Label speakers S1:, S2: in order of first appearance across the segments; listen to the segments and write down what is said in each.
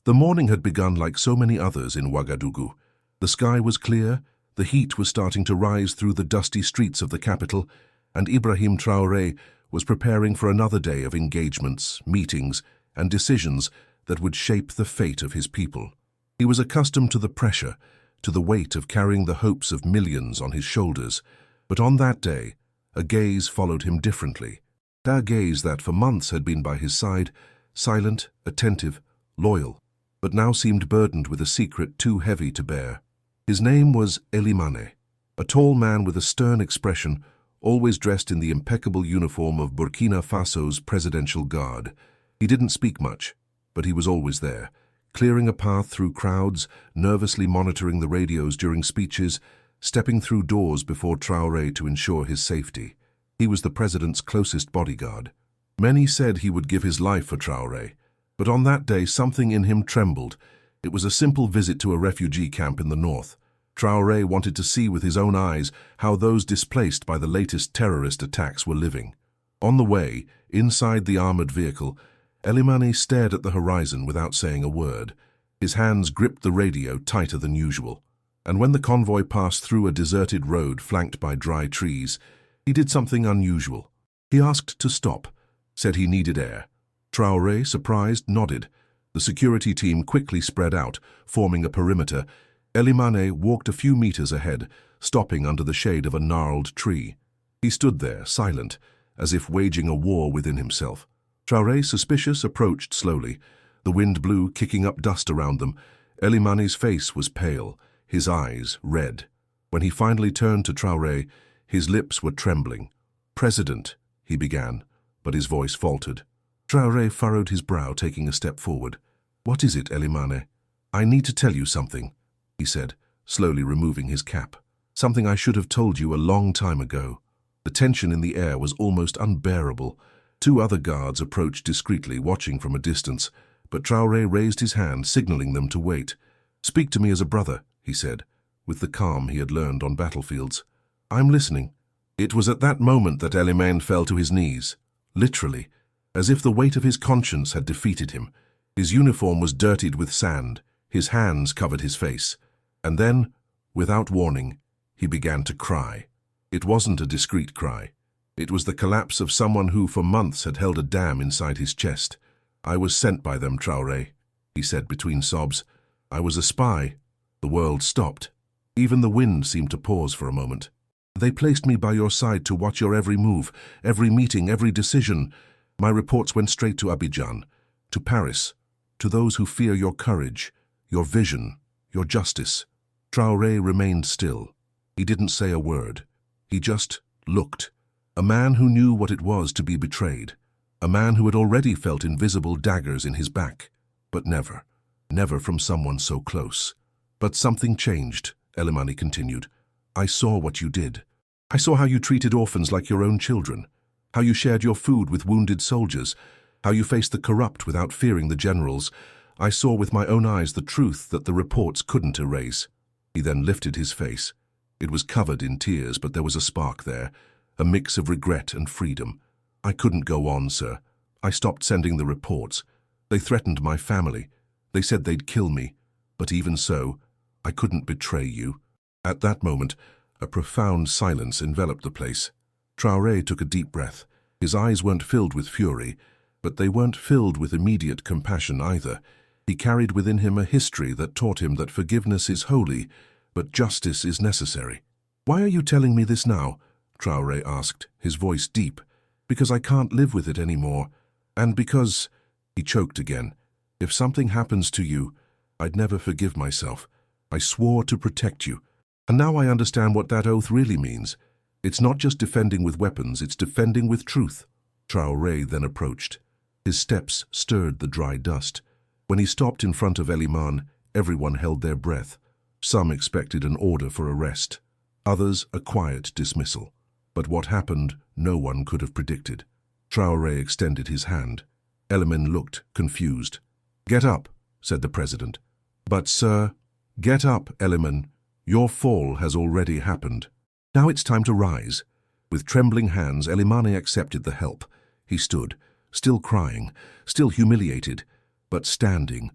S1: The morning had begun like so many others in Ouagadougou. The sky was clear, the heat was starting to rise through the dusty streets of the capital, and Ibrahim Traoré was preparing for another day of engagements, meetings, and decisions that would shape the fate of his people. He was accustomed to the pressure, to the weight of carrying the hopes of millions on his shoulders, but on that day, a gaze followed him differently. A gaze that for months had been by his side, silent, attentive, loyal, but now seemed burdened with a secret too heavy to bear. His name was Elimane, a tall man with a stern expression, always dressed in the impeccable uniform of Burkina Faso's presidential guard. He didn't speak much, but he was always there, clearing a path through crowds, nervously monitoring the radios during speeches, stepping through doors before Traoré to ensure his safety. He was the president's closest bodyguard. Many said he would give his life for Traoré, but on that day something in him trembled. It was a simple visit to a refugee camp in the north. Traoré wanted to see with his own eyes how those displaced by the latest terrorist attacks were living. On the way, inside the armored vehicle, Elimane stared at the horizon without saying a word. His hands gripped the radio tighter than usual. And when the convoy passed through a deserted road flanked by dry trees, he did something unusual. He asked to stop, said he needed air. Traoré, surprised, nodded. The security team quickly spread out, forming a perimeter. Elimane walked a few meters ahead, stopping under the shade of a gnarled tree. He stood there, silent, as if waging a war within himself. Traoré, suspicious, approached slowly. The wind blew, kicking up dust around them. Elimane's face was pale, his eyes red. When he finally turned to Traoré, his lips were trembling. "President," he began, but his voice faltered. Traoré furrowed his brow, taking a step forward. "What is it, Elimane?" "I need to tell you something," he said, slowly removing his cap. "Something I should have told you a long time ago." The tension in the air was almost unbearable. Two other guards approached discreetly, watching from a distance, but Traoré raised his hand, signaling them to wait. "Speak to me as a brother," he said, with the calm he had learned on battlefields. "I'm listening." It was at that moment that Elimane fell to his knees, literally, as if the weight of his conscience had defeated him. His uniform was dirtied with sand, his hands covered his face, and then, without warning, he began to cry. It wasn't a discreet cry. It was the collapse of someone who for months had held a dam inside his chest. "I was sent by them, Traoré," he said between sobs. "I was a spy." The world stopped. Even the wind seemed to pause for a moment. "They placed me by your side to watch your every move, every meeting, every decision. My reports went straight to Abidjan, to Paris, to those who fear your courage, your vision, your justice." Traoré remained still. He didn't say a word. He just looked. A man who knew what it was to be betrayed. A man who had already felt invisible daggers in his back. But never, never from someone so close. "But something changed," Elimane continued. "I saw what you did. I saw how you treated orphans like your own children, how you shared your food with wounded soldiers, how you faced the corrupt without fearing the generals. I saw with my own eyes the truth that the reports couldn't erase." He then lifted his face. It was covered in tears, but there was a spark there, a mix of regret and freedom. "I couldn't go on, sir. I stopped sending the reports. They threatened my family. They said they'd kill me. But even so, I couldn't betray you." At that moment, a profound silence enveloped the place. Traoré took a deep breath. His eyes weren't filled with fury, but they weren't filled with immediate compassion either. He carried within him a history that taught him that forgiveness is holy, but justice is necessary. "Why are you telling me this now?" Traoré asked, his voice deep. "Because I can't live with it anymore. And because—" He choked again. "If something happens to you, I'd never forgive myself. I swore to protect you. And now I understand what that oath really means. It's not just defending with weapons, it's defending with truth." Traoré then approached. His steps stirred the dry dust. When he stopped in front of Elimane, everyone held their breath. Some expected an order for arrest, others a quiet dismissal. But what happened, no one could have predicted. Traoré extended his hand. Elimane looked confused. "Get up," said the president. "But, sir—" "Get up, Elimane. Your fall has already happened. Now it's time to rise." With trembling hands, Elimane accepted the help. He stood, still crying, still humiliated, but standing,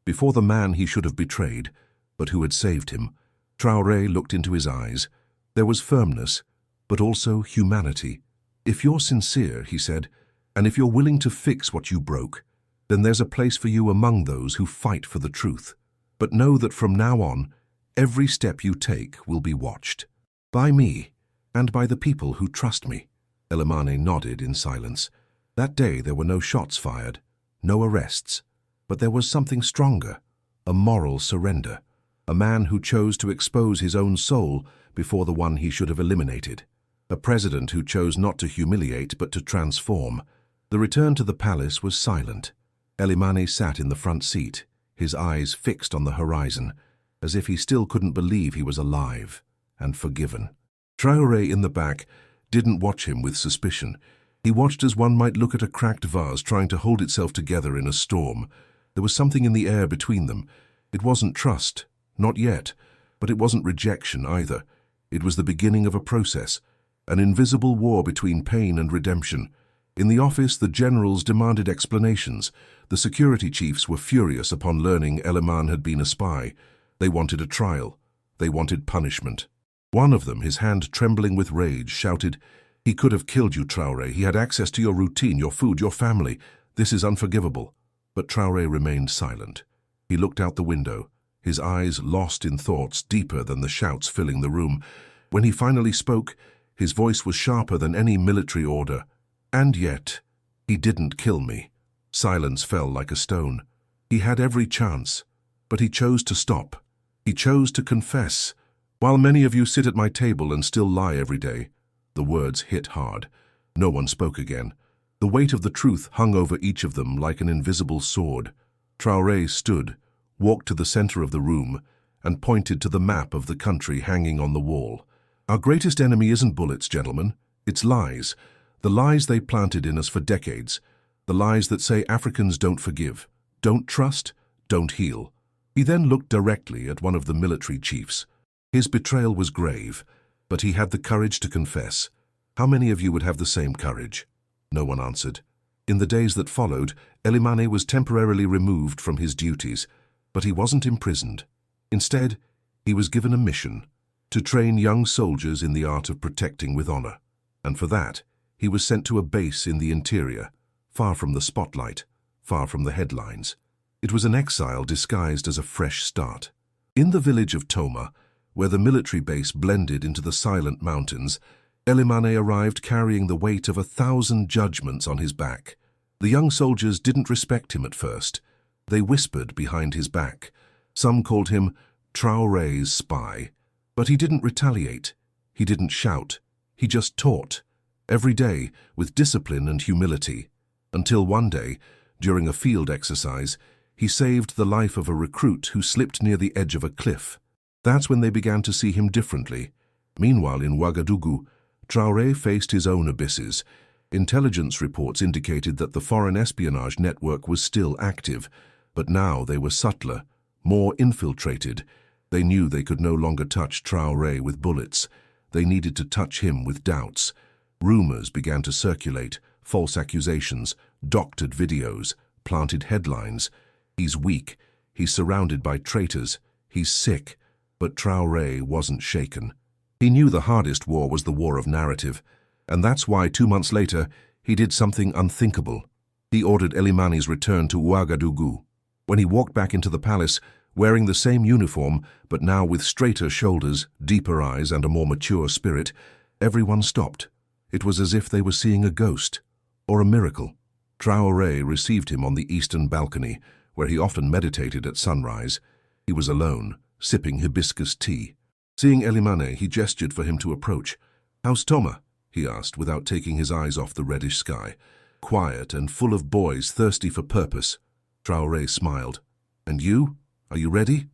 S1: before the man he should have betrayed, but who had saved him. Traoré looked into his eyes. There was firmness, but also humanity. "If you're sincere," he said, "and if you're willing to fix what you broke, then there's a place for you among those who fight for the truth. But know that from now on, every step you take will be watched. By me, and by the people who trust me." Elimane nodded in silence. That day there were no shots fired, no arrests, but there was something stronger, a moral surrender. A man who chose to expose his own soul before the one he should have eliminated. A president who chose not to humiliate but to transform. The return to the palace was silent. Elimane sat in the front seat, his eyes fixed on the horizon, as if he still couldn't believe he was alive and forgiven. Traoré in the back didn't watch him with suspicion. He watched as one might look at a cracked vase trying to hold itself together in a storm. There was something in the air between them. It wasn't trust, not yet, but it wasn't rejection either. It was the beginning of a process, an invisible war between pain and redemption. In the office, the generals demanded explanations. The security chiefs were furious upon learning Elimane had been a spy. They wanted a trial. They wanted punishment. One of them, his hand trembling with rage, shouted, "He could have killed you, Traoré. He had access to your routine, your food, your family. This is unforgivable." But Traoré remained silent. He looked out the window, his eyes lost in thoughts deeper than the shouts filling the room. When he finally spoke, his voice was sharper than any military order. "And yet, he didn't kill me." Silence fell like a stone. He had every chance, but he chose to stop. He chose to confess. "While many of you sit at my table and still lie every day." The words hit hard. No one spoke again. The weight of the truth hung over each of them like an invisible sword. Traoré stood, walked to the center of the room, and pointed to the map of the country hanging on the wall. "Our greatest enemy isn't bullets, gentlemen. It's lies. The lies they planted in us for decades. The lies that say Africans don't forgive, don't trust, don't heal." He then looked directly at one of the military chiefs. His betrayal was grave, but he had the courage to confess. How many of you would have the same courage? No one answered. In the days that followed, Elimane was temporarily removed from his duties, but he wasn't imprisoned. Instead, he was given a mission, to train young soldiers in the art of protecting with honor. And for that, he was sent to a base in the interior, far from the spotlight, far from the headlines. It was an exile disguised as a fresh start. In the village of Toma, where the military base blended into the silent mountains, Elimane arrived carrying the weight of 1,000 judgments on his back. The young soldiers didn't respect him at first. They whispered behind his back. Some called him Traoré's spy. But he didn't retaliate. He didn't shout. He just taught, every day, with discipline and humility. Until one day, during a field exercise, he saved the life of a recruit who slipped near the edge of a cliff. That's when they began to see him differently. Meanwhile, in Ouagadougou, Traoré faced his own abysses. Intelligence reports indicated that the foreign espionage network was still active, but now they were subtler, more infiltrated. They knew they could no longer touch Traoré with bullets. They needed to touch him with doubts. Rumors began to circulate, false accusations, doctored videos, planted headlines. He's weak, he's surrounded by traitors, he's sick. But Traoré wasn't shaken. He knew the hardest war was the war of narrative, and that's why 2 months later he did something unthinkable. He ordered Elimane's return to Ouagadougou. When he walked back into the palace, wearing the same uniform, but now with straighter shoulders, deeper eyes, and a more mature spirit, everyone stopped. It was as if they were seeing a ghost, or a miracle. Traoré received him on the eastern balcony, where he often meditated at sunrise. He was alone, sipping hibiscus tea. Seeing Elimane, he gestured for him to approach. "How's Toma?" he asked, without taking his eyes off the reddish sky. Quiet and full of boys thirsty for purpose. Traoré smiled. "And you? Are you ready?"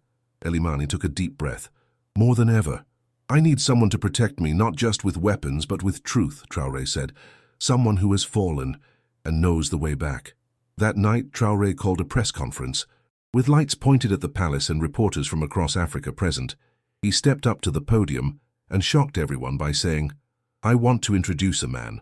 S1: Elimane took a deep breath. "More than ever. I need someone to protect me, not just with weapons, but with truth," Traoré said. "Someone who has fallen and knows the way back." That night, Traoré called a press conference. With lights pointed at the palace and reporters from across Africa present, he stepped up to the podium and shocked everyone by saying, "I want to introduce a man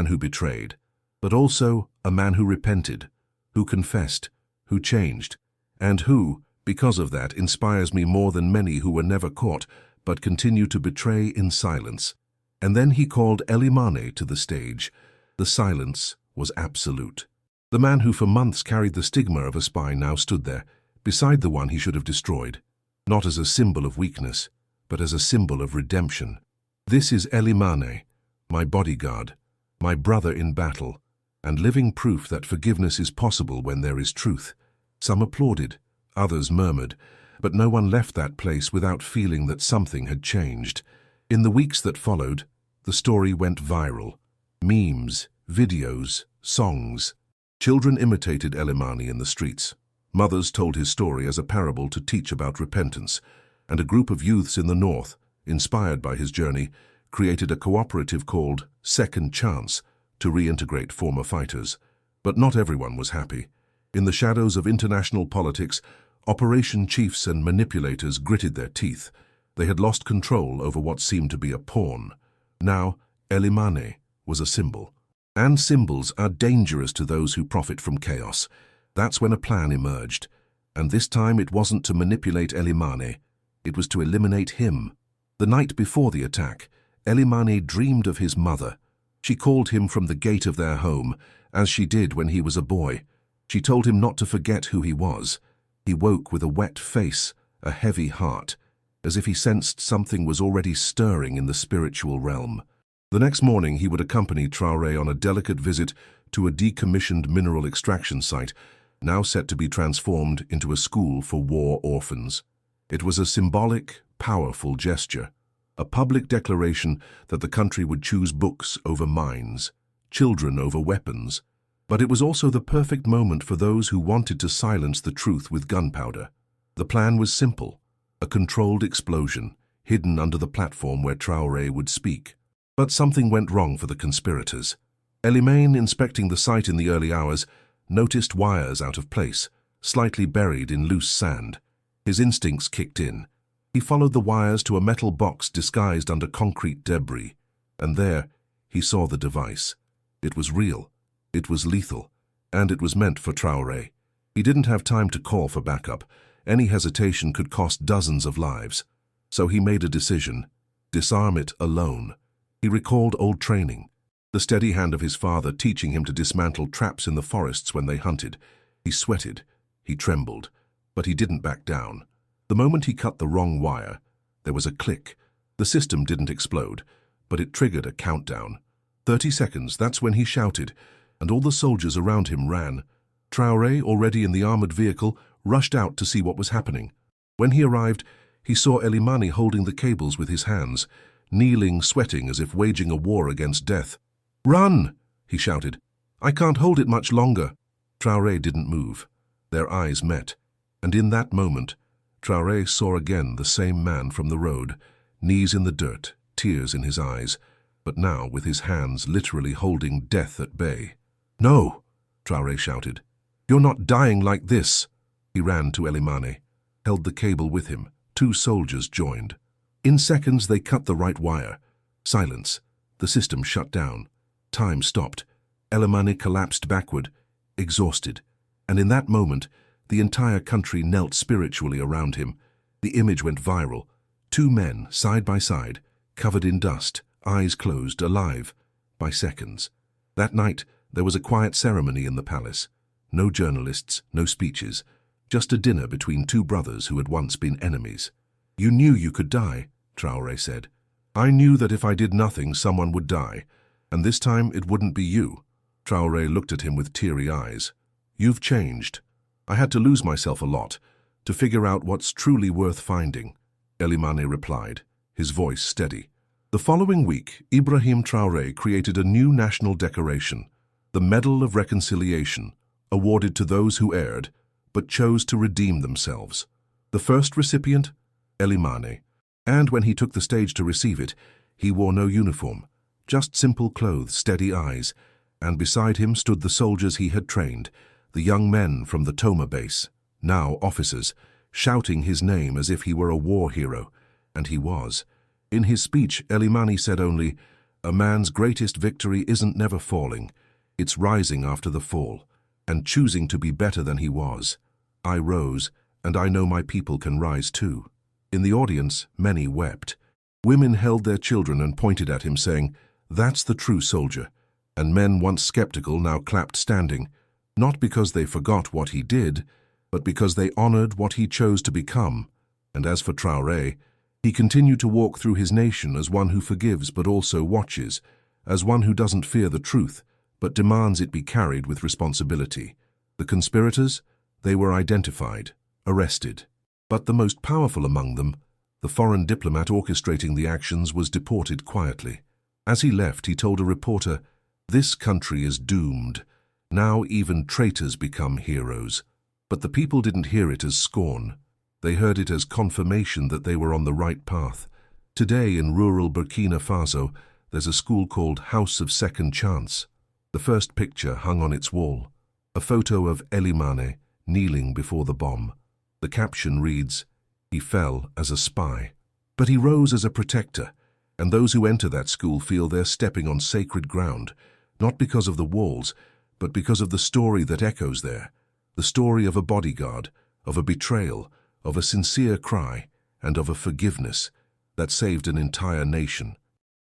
S1: who betrayed, but also a man who repented, who confessed, who changed, and who, because of that, inspires me more than many who were never caught, but continue to betray in silence. And then he called Elimane to the stage. The silence was absolute. The man who for months carried the stigma of a spy now stood there, beside the one he should have destroyed, not as a symbol of weakness, but as a symbol of redemption. This is Elimane, my bodyguard, my brother in battle, and living proof that forgiveness is possible when there is truth. Some applauded, others murmured, but no one left that place without feeling that something had changed. In the weeks that followed, the story went viral. Memes, videos, songs. Children imitated Elimane in the streets. Mothers told his story as a parable to teach about repentance, and a group of youths in the north, inspired by his journey, created a cooperative called Second Chance to reintegrate former fighters. But not everyone was happy. In the shadows of international politics, operation chiefs and manipulators gritted their teeth. They had lost control over what seemed to be a pawn. Now, Elimane was a symbol. And symbols are dangerous to those who profit from chaos. That's when a plan emerged. And this time it wasn't to manipulate Elimane. It was to eliminate him. The night before the attack, Elimane dreamed of his mother. She called him from the gate of their home, as she did when he was a boy. She told him not to forget who he was. He woke with a wet face, a heavy heart, as if he sensed something was already stirring in the spiritual realm. The next morning he would accompany Traoré on a delicate visit to a decommissioned mineral extraction site, now set to be transformed into a school for war orphans. It was a symbolic, powerful gesture, a public declaration that the country would choose books over mines, children over weapons. But it was also the perfect moment for those who wanted to silence the truth with gunpowder. The plan was simple, a controlled explosion, hidden under the platform where Traoré would speak. But something went wrong for the conspirators. Elimane, inspecting the site in the early hours, noticed wires out of place, slightly buried in loose sand. His instincts kicked in. He followed the wires to a metal box disguised under concrete debris, and there he saw the device. It was real, it was lethal, and it was meant for Traoré. He didn't have time to call for backup. Any hesitation could cost dozens of lives. So he made a decision: disarm it alone. He recalled old training, the steady hand of his father teaching him to dismantle traps in the forests when they hunted. He sweated, he trembled, but he didn't back down. The moment he cut the wrong wire, there was a click. The system didn't explode, but it triggered a countdown. 30 seconds, that's when he shouted, and all the soldiers around him ran. Traoré, already in the armored vehicle, rushed out to see what was happening. When he arrived, he saw Elimane holding the cables with his hands, kneeling, sweating as if waging a war against death. "Run!" he shouted. "I can't hold it much longer." Traoré didn't move. Their eyes met, and in that moment, Traoré saw again the same man from the road, knees in the dirt, tears in his eyes, but now with his hands literally holding death at bay. "No!" Traoré shouted. "You're not dying like this!" He ran to Elimane, held the cable with him. 2 soldiers joined. In seconds they cut the right wire. Silence. The system shut down. Time stopped. Elimane collapsed backward, exhausted. And in that moment, the entire country knelt spiritually around him. The image went viral. 2 men, side by side, covered in dust, eyes closed, alive, by seconds. That night, there was a quiet ceremony in the palace. No journalists, no speeches, just a dinner between 2 brothers who had once been enemies. "You knew you could die," Traoré said. "I knew that if I did nothing, someone would die, and this time it wouldn't be you." Traoré looked at him with teary eyes. "You've changed. I had to lose myself a lot, to figure out what's truly worth finding," Elimane replied, his voice steady. The following week, Ibrahim Traoré created a new national decoration, the Medal of Reconciliation, awarded to those who erred, but chose to redeem themselves. The first recipient? Elimane. And when he took the stage to receive it, he wore no uniform, just simple clothes, steady eyes, and beside him stood the soldiers he had trained, the young men from the Toma base, now officers, shouting his name as if he were a war hero, and he was. In his speech, Elimane said only, "A man's greatest victory isn't never falling, it's rising after the fall, and choosing to be better than he was." I rose, and I know my people can rise too. In the audience, many wept. Women held their children and pointed at him, saying, "That's the true soldier." And men, once skeptical, now clapped standing, not because they forgot what he did, but because they honored what he chose to become. And as for Traoré, he continued to walk through his nation as one who forgives but also watches, as one who doesn't fear the truth, but demands it be carried with responsibility. The conspirators? They were identified, arrested. But the most powerful among them, the foreign diplomat orchestrating the actions, was deported quietly. As he left, he told a reporter, "This country is doomed. Now even traitors become heroes." But the people didn't hear it as scorn. They heard it as confirmation that they were on the right path. Today in rural Burkina Faso, there's a school called House of Second Chance. The first picture hung on its wall, a photo of Elimane kneeling before the bomb. The caption reads, "He fell as a spy, but he rose as a protector," and those who enter that school feel they're stepping on sacred ground, not because of the walls, but because of the story that echoes there, the story of a bodyguard, of a betrayal, of a sincere cry, and of a forgiveness that saved an entire nation.